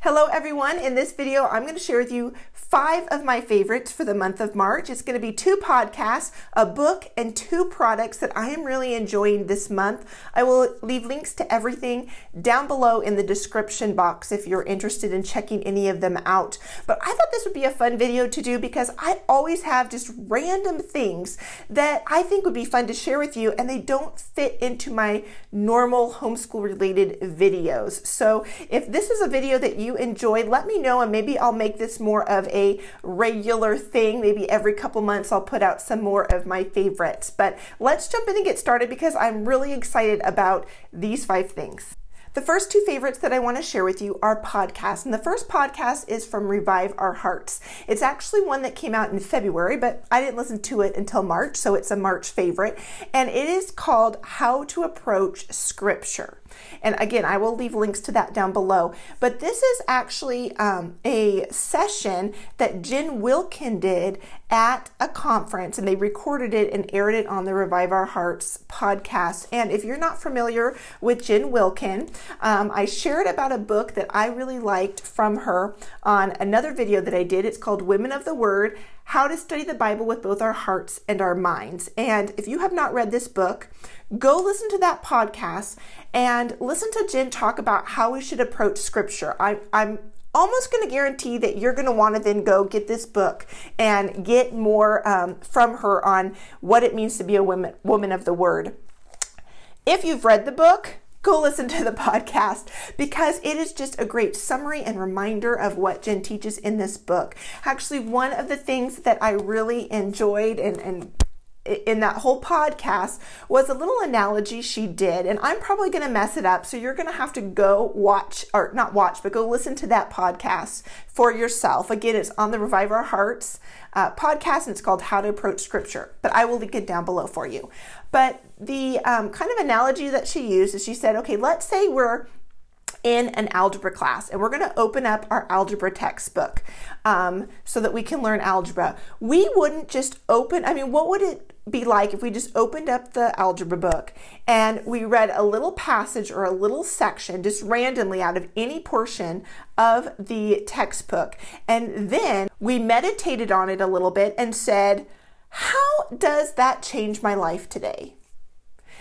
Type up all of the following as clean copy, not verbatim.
Hello everyone, in this video I'm going to share with you 5 of my favorites for the month of March. It's going to be 2 podcasts, a book, and 2 products that I am really enjoying this month. I will leave links to everything down below in the description box if you're interested in checking any of them out. But I thought this would be a fun video to do because I always have just random things that I think would be fun to share with you, and they don't fit into my normal homeschool related videos. So if this is a video that you enjoyed, let me know and maybe I'll make this more of a regular thing. Maybe every couple months I'll put out some more of my favorites. But let's jump in and get started because I'm really excited about these 5 things. The first 2 favorites that I want to share with you are podcasts. And the first podcast is from Revive Our Hearts. It's actually one that came out in February, but I didn't listen to it until March, so it's a March favorite. And it is called How to Approach Scripture. And again, I will leave links to that down below. But this is actually a session that Jen Wilkin did at a conference, and they recorded it and aired it on the Revive Our Hearts podcast. And if you're not familiar with Jen Wilkin, I shared about a book that I really liked from her on another video that I did. It's called Women of the Word, How to Study the Bible with Both Our Hearts and Our Minds. And if you have not read this book, go listen to that podcast and listen to Jen talk about how we should approach Scripture. I'm almost going to guarantee that you're going to want to then go get this book and get more from her on what it means to be a woman of the Word. If you've read the book, go listen to the podcast because it is just a great summary and reminder of what Jen teaches in this book. Actually, one of the things that I really enjoyed and in that whole podcast was a little analogy she did, and I'm probably going to mess it up, so you're going to have to go watch, or not watch, but go listen to that podcast for yourself. Again, it's on the Revive Our Hearts podcast, and it's called How to Approach Scripture, but I will link it down below for you. But the kind of analogy that she used is she said, okay, let's say we're in an algebra class and we're going to open up our algebra textbook so that we can learn algebra. We wouldn't just what would it be like if we just opened up the algebra book and we read a little passage or a little section just randomly out of any portion of the textbook, and then we meditated on it a little bit and said, how does that change my life today?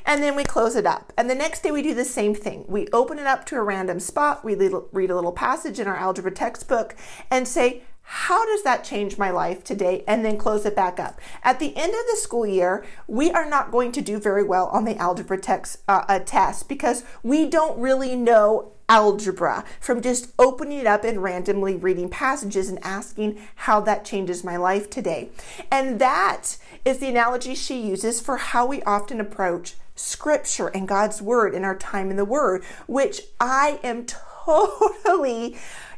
And then we close it up. And the next day we do the same thing. We open it up to a random spot, we read a little passage in our algebra textbook and say, how does that change my life today? And then close it back up. At the end of the school year, we are not going to do very well on the algebra test because we don't really know algebra from just opening it up and randomly reading passages and asking how that changes my life today. And that is the analogy she uses for how we often approach Scripture and God's Word in our time in the Word, which I am totally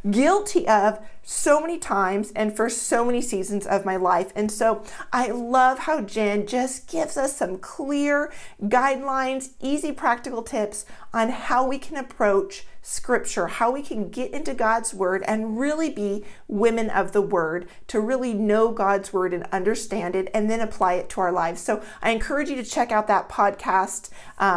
guilty of so many times and for so many seasons of my life. And so I love how Jen just gives us some clear guidelines, easy practical tips on how we can approach Scripture, how we can get into God's Word and really be women of the Word, to really know God's Word and understand it and then apply it to our lives. So I encourage you to check out that podcast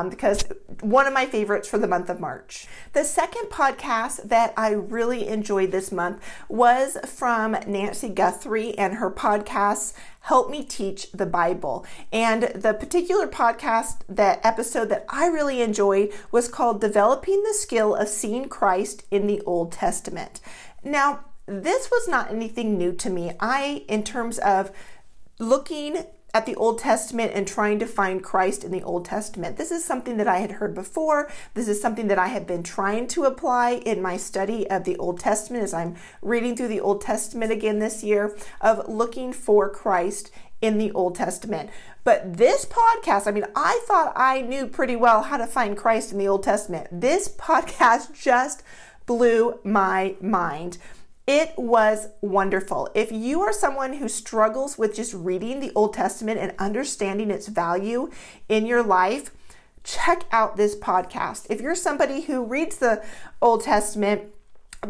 because one of my favorites for the month of March. The second podcast that I really enjoyed this month was from Nancy Guthrie and her podcast, Help Me Teach the Bible. And the particular episode that I really enjoyed was called Developing the Skill of Seeing Christ in the Old Testament. Now, this was not anything new to me. In terms of looking at the Old Testament and trying to find Christ in the Old Testament, this is something that I had heard before. This is something that I have been trying to apply in my study of the Old Testament as I'm reading through the Old Testament again this year, of looking for Christ in the Old Testament. But this podcast, I thought I knew pretty well how to find Christ in the Old Testament. This podcast just blew my mind. It was wonderful. If you are someone who struggles with just reading the Old Testament and understanding its value in your life, check out this podcast. If you're somebody who reads the Old Testament,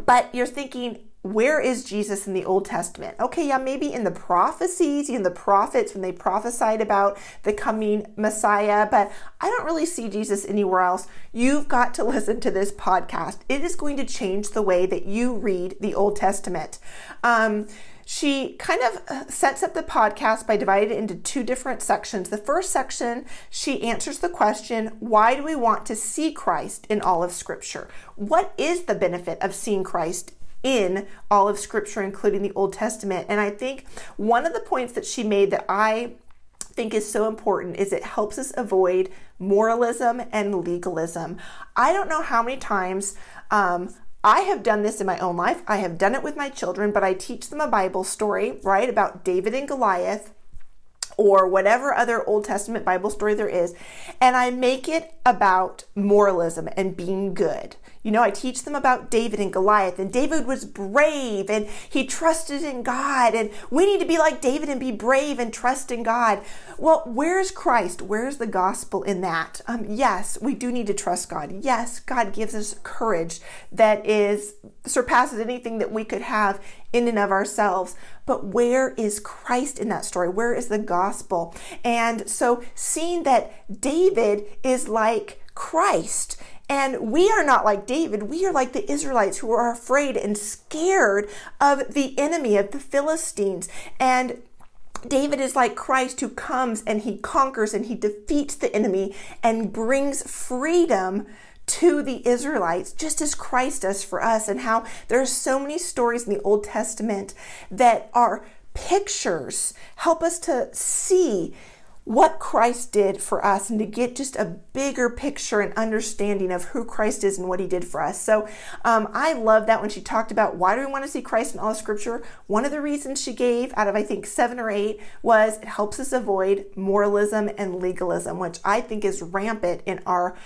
but you're thinking, where is Jesus in the Old Testament? Okay, yeah, maybe in the prophecies, the prophets, when they prophesied about the coming Messiah, but I don't really see Jesus anywhere else. You've got to listen to this podcast. It is going to change the way that you read the Old Testament. She kind of sets up the podcast by dividing it into two different sections. The first section, she answers the question, why do we want to see Christ in all of Scripture? What is the benefit of seeing Christ in all of Scripture, including the Old Testament? And I think one of the points that she made that I think is so important is it helps us avoid moralism and legalism. I don't know how many times I have done this in my own life. I have done it with my children, but I teach them a Bible story, right, about David and Goliath or whatever other Old Testament Bible story there is, and I make it about moralism and being good. I teach them about David and Goliath, and David was brave and he trusted in God, and we need to be like David and be brave and trust in God. Well, where's Christ? Where's the gospel in that? Yes, we do need to trust God. Yes, God gives us courage that surpasses anything that we could have in and of ourselves. But where is Christ in that story? Where is the gospel? And so seeing that David is like Christ, and we are not like David. We are like the Israelites who are afraid and scared of the enemy, of the Philistines. And David is like Christ, who comes and he conquers and he defeats the enemy and brings freedom to the Israelites, just as Christ does for us. And how there are so many stories in the Old Testament that are pictures, help us to see what Christ did for us and to get just a bigger picture and understanding of who Christ is and what he did for us. So I love that when she talked about why do we want to see Christ in all of Scripture. One of the reasons she gave out of, I think, 7 or 8 was it helps us avoid moralism and legalism, which I think is rampant in our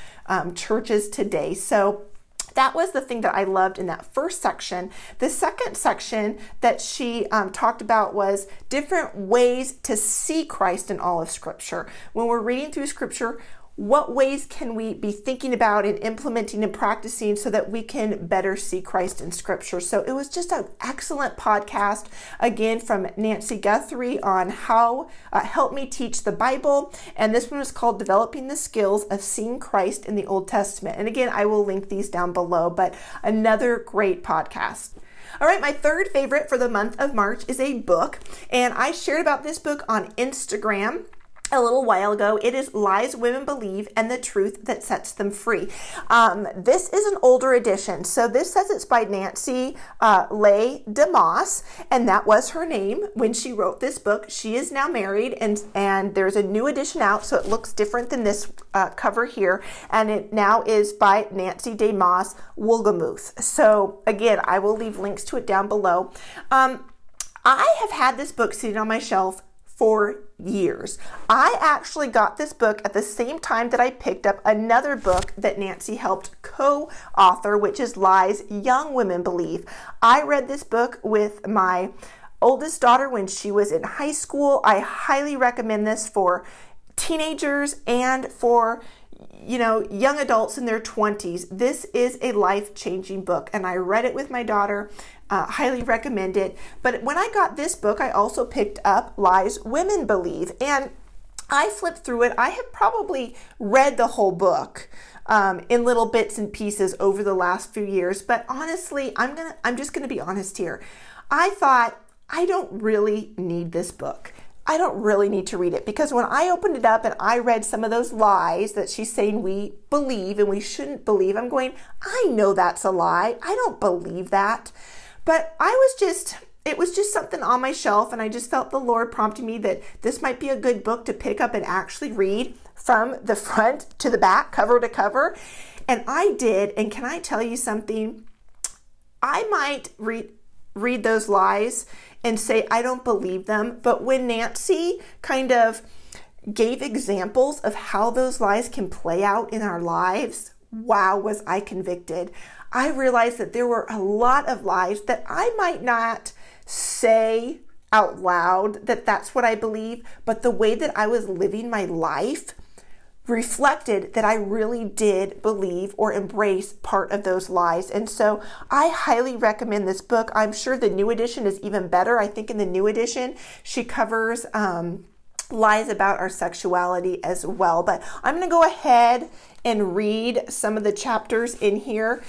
churches today. So that was the thing that I loved in that first section. The second section that she talked about was different ways to see Christ in all of Scripture. When we're reading through Scripture, what ways can we be thinking about and implementing and practicing so that we can better see Christ in Scripture? So it was just an excellent podcast, again, from Nancy Guthrie on how help me teach the Bible. And this one was called Developing the Skills of Seeing Christ in the Old Testament. And again, I will link these down below, but another great podcast. All right, my third favorite for the month of March is a book. And I shared about this book on Instagram a little while ago. It is Lies Women Believe and the Truth That Sets Them Free. This is an older edition. So this says it's by Nancy Leigh DeMoss, and that was her name when she wrote this book. She is now married, and there's a new edition out, so it looks different than this cover here, and it now is by Nancy DeMoss Woolgamuth. So again, I will leave links to it down below. I have had this book sitting on my shelf for years. I actually got this book at the same time that I picked up another book that Nancy helped co-author, which is Lies Young Women Believe. I read this book with my oldest daughter when she was in high school. I highly recommend this for teenagers and for young adults in their 20s. This is a life-changing book, and I read it with my daughter. Highly recommend it. But when I got this book, I also picked up Lies Women Believe, and I flipped through it. I have probably read the whole book in little bits and pieces over the last few years. But honestly, I'm just gonna be honest here. I thought, I don't really need this book. I don't really need to read it, because when I opened it up and I read some of those lies that she's saying we believe and we shouldn't believe, I'm going, I know that's a lie. I don't believe that. But it was just something on my shelf, and I just felt the Lord prompting me that this might be a good book to pick up and actually read from the front to the back, cover to cover. And I did, and can I tell you something? I might read those lies and say, I don't believe them. But when Nancy kind of gave examples of how those lies can play out in our lives, wow, was I convicted. I realized that there were a lot of lies that I might not say out loud that that's what I believe, but the way that I was living my life reflected that I really did believe or embrace part of those lies. And so I highly recommend this book. I'm sure the new edition is even better. I think in the new edition, she covers lies about our sexuality as well. But I'm going to go ahead and read some of the chapters in here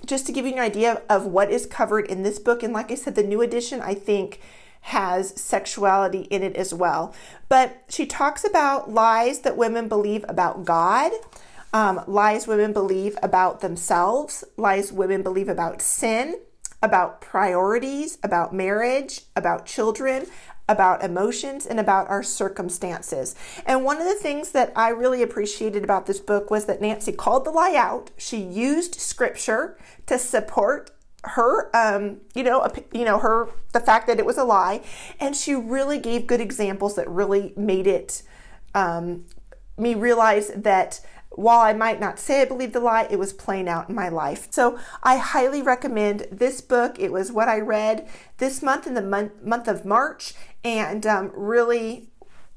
just to give you an idea of what is covered in this book. And like I said, the new edition, I think, has sexuality in it as well. But she talks about lies that women believe about God, lies women believe about themselves, lies women believe about sin, about priorities, about marriage, about children, about emotions, and about our circumstances. And one of the things that I really appreciated about this book was that Nancy called the lie out. She used scripture to support her, the fact that it was a lie, and she really gave good examples that really made it me realize that while I might not say I believe the lie, it was playing out in my life. So I highly recommend this book. It was what I read this month in the month of March, and really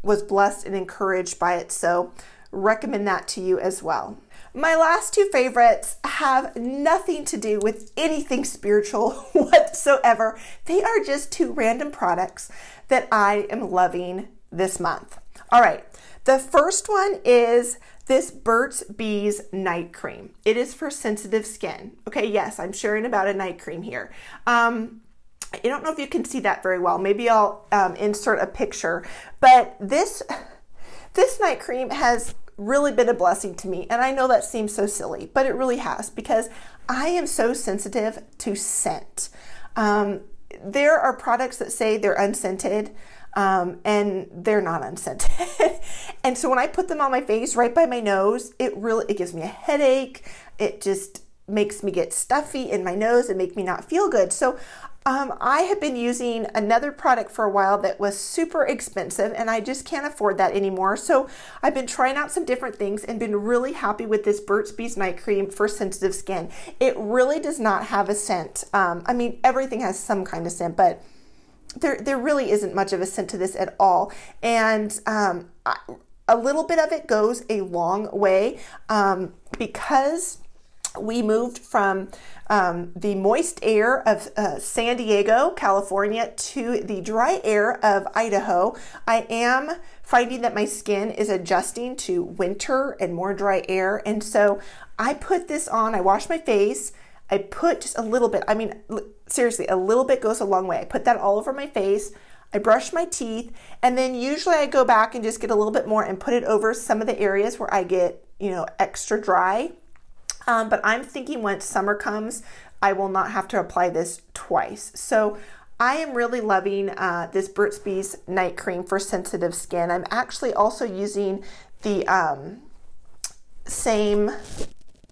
was blessed and encouraged by it. So recommend that to you as well. My last two favorites have nothing to do with anything spiritual whatsoever. They are just two random products that I am loving this month. All right, the first one is this Burts Bees night cream. It is for sensitive skin. Okay, yes, I'm sharing about a night cream here. I don't know if you can see that very well. Maybe I'll insert a picture, but this night cream has really been a blessing to me. And I know that seems so silly, but it really has, because I am so sensitive to scent. There are products that say they're unscented, and they're not unscented. And so when I put them on my face right by my nose, it gives me a headache. It just makes me get stuffy in my nose and make me not feel good. So I have been using another product for a while that was super expensive, and I just can't afford that anymore. So I've been trying out some different things and been really happy with this Burt's Bees night cream for sensitive skin. It really does not have a scent. I mean, everything has some kind of scent, but there really isn't much of a scent to this at all. And a little bit of it goes a long way, because we moved from the moist air of San Diego, California, to the dry air of Idaho. I am finding that my skin is adjusting to winter and more dry air. And so I put this on, I wash my face, I put just a little bit, I mean, seriously, a little bit goes a long way. I put that all over my face, I brush my teeth, and then usually I go back and just get a little bit more and put it over some of the areas where I get, extra dry. But I'm thinking once summer comes, I will not have to apply this twice. So I am really loving this Burt's Bees night cream for sensitive skin. I'm actually also using the same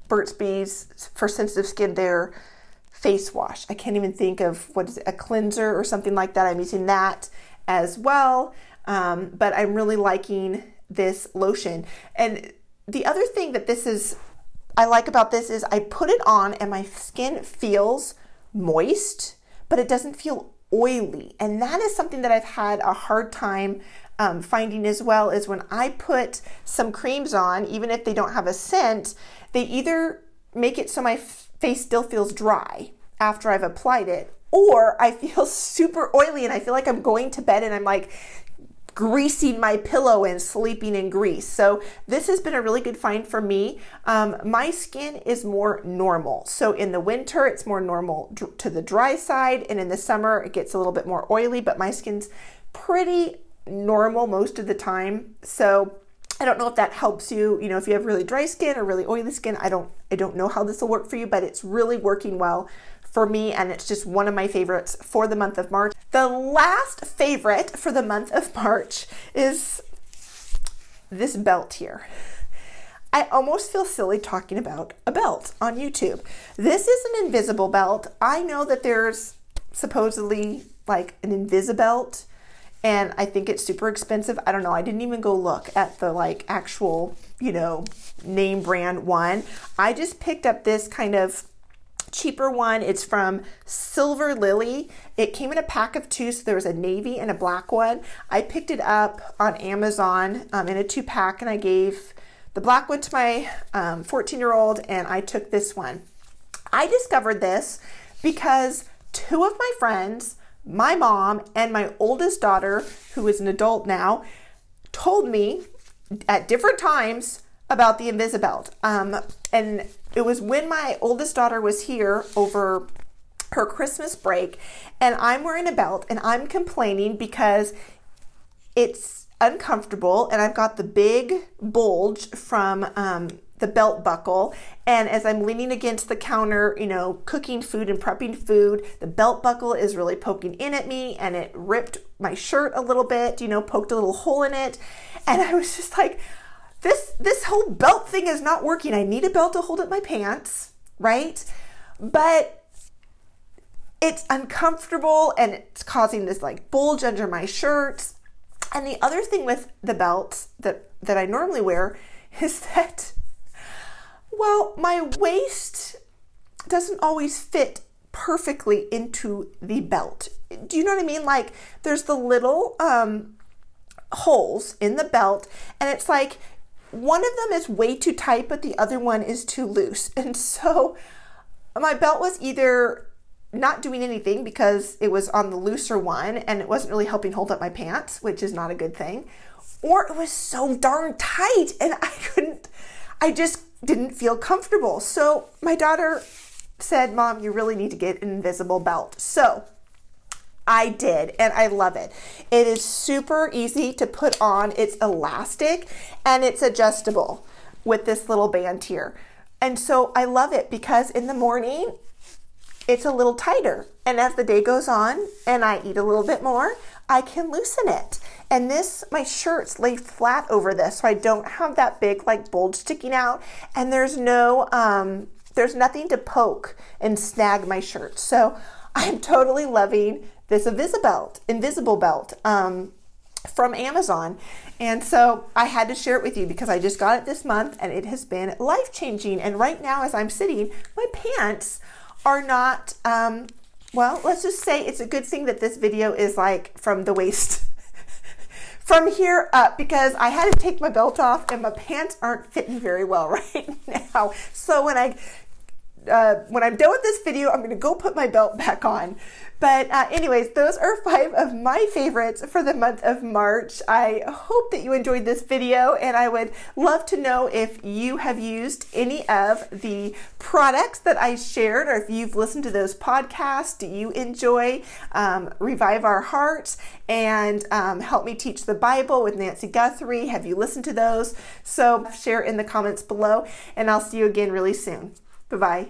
Burt's Bees for sensitive skin, their face wash. I can't even think of, what is it, a cleanser or something like that. I'm using that as well. But I'm really liking this lotion. And the other thing that I like about this is I put it on and my skin feels moist, but it doesn't feel oily. And that is something that I've had a hard time finding as well, is when I put some creams on, even if they don't have a scent, they either make it so my face still feels dry after I've applied it, or I feel super oily and I feel like I'm going to bed and I'm like greasing my pillow and sleeping in grease. So this has been a really good find for me. My skin is more normal. So in the winter, it's more normal to the dry side, and in the summer, it gets a little bit more oily, but my skin's pretty normal most of the time. So I don't know if that helps you, if you have really dry skin or really oily skin. I don't know how this will work for you, but it's really working well for me, and it's just one of my favorites for the month of March. The last favorite for the month of March is this belt here. I almost feel silly talking about a belt on YouTube. This is an invisible belt. I know that there's supposedly like an Invisibelt, and I think it's super expensive. I don't know. I didn't even go look at the actual, name brand one. I just picked up this kind of cheaper one. It's from Silver Lily. It came in a pack of 2, so there was a navy and a black one. I picked it up on Amazon in a 2-pack, and I gave the black one to my 14-year-old, and I took this one. I discovered this because two of my friends, my mom and my oldest daughter, who is an adult now, told me at different times about the Invisibelt. And it was when my oldest daughter was here over her Christmas break, and I'm wearing a belt and I'm complaining because it's uncomfortable and I've got the big bulge from the belt buckle, and as I'm leaning against the counter, you know, cooking food and prepping food, the belt buckle is really poking in at me, and it ripped my shirt a little bit, you know, poked a little hole in it, and I was just like, this whole belt thing is not working. I need a belt to hold up my pants, right? But it's uncomfortable and it's causing this like bulge under my shirts. And the other thing with the belts that I normally wear is that, well, my waist doesn't always fit perfectly into the belt. Do you know what I mean? Like there's the little holes in the belt, and it's like one of them is way too tight, but the other one is too loose. And so my belt was either not doing anything because it was on the looser one and it wasn't really helping hold up my pants, which is not a good thing, or it was so darn tight and I just didn't feel comfortable. So my daughter said, Mom, you really need to get an invisible belt. So I did, and I love it. It is super easy to put on. It's elastic and it's adjustable with this little band here. And so I love it because in the morning, it's a little tighter. And as the day goes on and I eat a little bit more, I can loosen it. And this, my shirts lay flat over this, so I don't have that big like bulge sticking out. And there's there's nothing to poke and snag my shirt. So I'm totally loving this invisible belt from Amazon. And so I had to share it with you because I just got it this month and it has been life-changing. And right now as I'm sitting, my pants are not, well, let's just say it's a good thing that this video is like from the waist, from here up, because I had to take my belt off and my pants aren't fitting very well right now. So when I'm done with this video, I'm going to go put my belt back on. But anyways, those are 5 of my favorites for the month of March. I hope that you enjoyed this video, and I would love to know if you have used any of the products that I shared, or if you've listened to those podcasts. Do you enjoy Revive Our Hearts and Help Me Teach the Bible with Nancy Guthrie? Have you listened to those? So share in the comments below, and I'll see you again really soon. Bye-bye.